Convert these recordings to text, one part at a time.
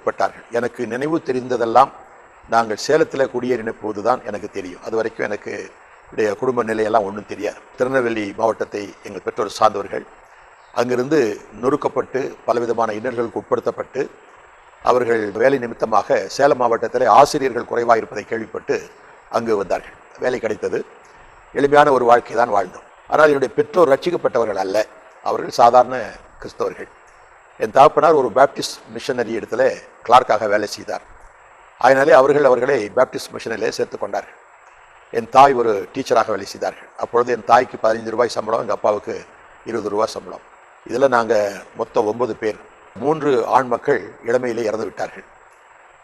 உட்பட்டார்கள். எனக்கு நினைவு தெரிந்ததெல்லாம் நாங்கள் சேலத்தில் குடியேறின போது தான் எனக்கு தெரியும். அது வரைக்கும் எனக்கு குடும்ப நிலையெல்லாம் ஒன்றும் தெரியாது. திருநெல்வேலி மாவட்டத்தை எங்கள் பெற்றோர் சார்ந்தவர்கள். அங்கிருந்து நொறுக்கப்பட்டு பலவிதமான இன்னல்களுக்கு உட்படுத்தப்பட்டு அவர்கள் வேலை நிமித்தமாக சேலம் மாவட்டத்தில் ஆசிரியர்கள் குறைவாக இருப்பதை கேள்விப்பட்டு அங்கு வந்தார்கள். வேலை கிடைத்தது. எளிமையான ஒரு வாழ்க்கை தான் வாழ்ந்தோம். ஆனால் என்னுடைய பெற்றோர் ரட்சிக்கப்பட்டவர்கள் அல்ல. அவர்கள் சாதாரண கிறிஸ்தவர்கள். என் தகப்பனார் ஒரு பேப்டிஸ்ட் மிஷனரி இடத்துல கிளார்க்காக வேலை செய்தார். அதனாலே அவர்களை பேப்டிஸ்ட் மிஷனரியிலே சேர்த்து கொண்டார்கள். என் தாய் ஒரு டீச்சராக வேலை செய்தார்கள். அப்பொழுது என் தாய்க்கு 15 ரூபாய் சம்பளம், எங்கள் அப்பாவுக்கு 20 ரூபாய் சம்பளம். இதில் நாங்கள் மொத்தம் 9 பேர். 3 ஆண் மக்கள் இளமையிலே இறந்து விட்டார்கள்.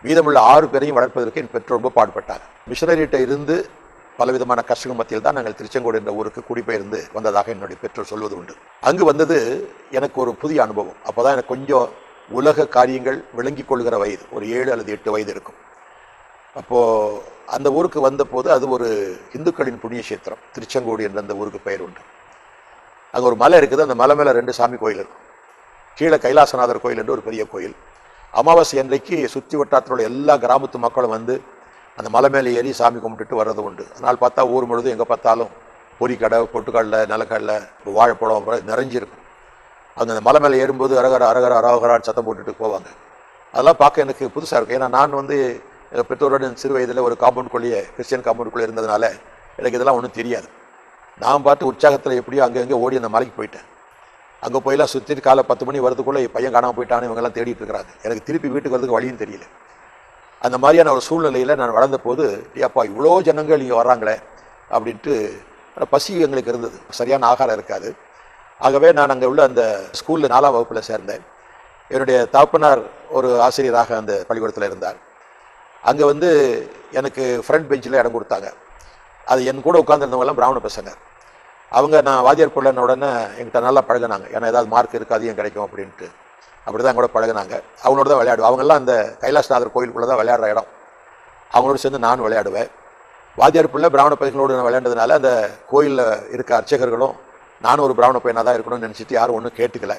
மீதமுள்ள 6 பேரையும் வளர்ப்பதற்கு என் பெற்றோர் ரொம்ப பாடுபட்டாங்க. மிஷனரிகிட்ட இருந்து பலவிதமான கஷ்டங்கள் மத்தியில் தான் நாங்கள் திருச்செங்கோடு என்ற ஊருக்கு குடிபெயர்ந்து வந்ததாக என்னுடைய பெற்றோர் சொல்வது உண்டு. அங்கு வந்தது எனக்கு ஒரு புதிய அனுபவம். அப்போ தான் எனக்கு கொஞ்சம் உலக காரியங்கள் விளங்கிக் கொள்கிற வயது, ஒரு 7 அல்லது 8 வயது இருக்கும். அப்போது அந்த ஊருக்கு வந்தபோது அது ஒரு இந்துக்களின் புண்ணிய கஷேத்திரம். திருச்செங்கோடு என்ற அந்த ஊருக்கு பெயர் உண்டு. அங்கே ஒரு மலை இருக்குது. அந்த மலை மேலே 2 சாமி கோயில் இருக்கும். கீழே கைலாசநாதர் கோயில் என்று ஒரு பெரிய கோயில். அமாவாசை அன்றைக்கு சுற்றி வட்டாரத்தில் உள்ள எல்லா கிராமத்து மக்களும் வந்து அந்த மலை மேலே ஏறி சாமி கும்பிட்டுட்டு வர்றது உண்டு. அதனால் பார்த்தா ஊர் முழுதும் எங்கே பார்த்தாலும் பொரிக்கடை, பொட்டுக்கடலை, நிலக்கடலை, வாழைப்பழம் நிறைஞ்சிருக்கும். அவங்க அந்த மலை மேலே ஏறும்போது அரகர அரகர அரோகரான்னு சத்தம் போட்டுட்டு போவாங்க. அதெல்லாம் பார்க்க எனக்கு புதுசாக இருக்கும். ஏன்னா நான் வந்து எங்கள் பெற்றோரோட சிறு வயதில் ஒரு காம்பவுண்டுக்குள்ளேயே, கிறிஸ்டியன் காம்பவுண்டுக்குள்ளே இருந்ததுனால எனக்கு இதெல்லாம் ஒன்றும் தெரியாது. நான் பார்த்து உற்சாகத்தில் எப்படியோ அங்கே ஓடி அந்த மலைக்கு போயிட்டேன். அங்கே போயெல்லாம் சுற்றிட்டு காலை 10 மணி வரதுக்குள்ளே பையன் காணாமல் போயிட்டான்னு இவங்கெல்லாம் தேடிட்டு இருக்கிறாங்க. எனக்கு திருப்பி வீட்டுக்கு வரதுக்கு வழியும் தெரியல. அந்த மாதிரியான ஒரு சூழ்நிலையில் நான் வளர்ந்த போது, அப்பா இவ்வளோ ஜனங்கள் இங்கே வர்றாங்களே அப்படின்ட்டு பசி எங்களுக்கு இருந்தது. சரியான ஆகாரம் இருக்காது. ஆகவே நான் அங்கே உள்ள அந்த ஸ்கூலில் 4ஆம் வகுப்பில் சேர்ந்தேன். என்னுடைய தகப்பனார் ஒரு ஆசிரியராக அந்த பள்ளிக்கூடத்தில் இருந்தார். அங்கே வந்து எனக்கு ஃப்ரண்ட் பெஞ்சில் இடம் கொடுத்தாங்க. அது என் கூட உட்காந்துருந்தவங்கலாம் பிராமண பசங்க. அவங்க நான் வாத்தியார் பிள்ளைன உடனே என்கிட்ட நல்லா பழகினாங்க. ஏன்னா ஏதாவது மார்க் இருக்குது அதிகம் கிடைக்கும் அப்படின்ட்டு. அப்படி தான் கூட பழகினாங்க. அவங்களோட தான் விளையாடுவேன். அவங்கெல்லாம் அந்த கைலாசநாதர் கோயிலுக்குள்ளே தான் விளையாடுற இடம். அவங்களோட சேர்ந்து நானும் விளையாடுவேன். வாத்தியார் பிள்ளை பிராமண பையங்களோடு நான் விளையாண்டதுனால அந்த கோயிலில் இருக்க அர்ச்சகர்களும் நானும் ஒரு பிராமண பையனாக தான் இருக்கணும்னு நினச்சிட்டு யாரும் ஒன்றும் கேட்டுக்கல.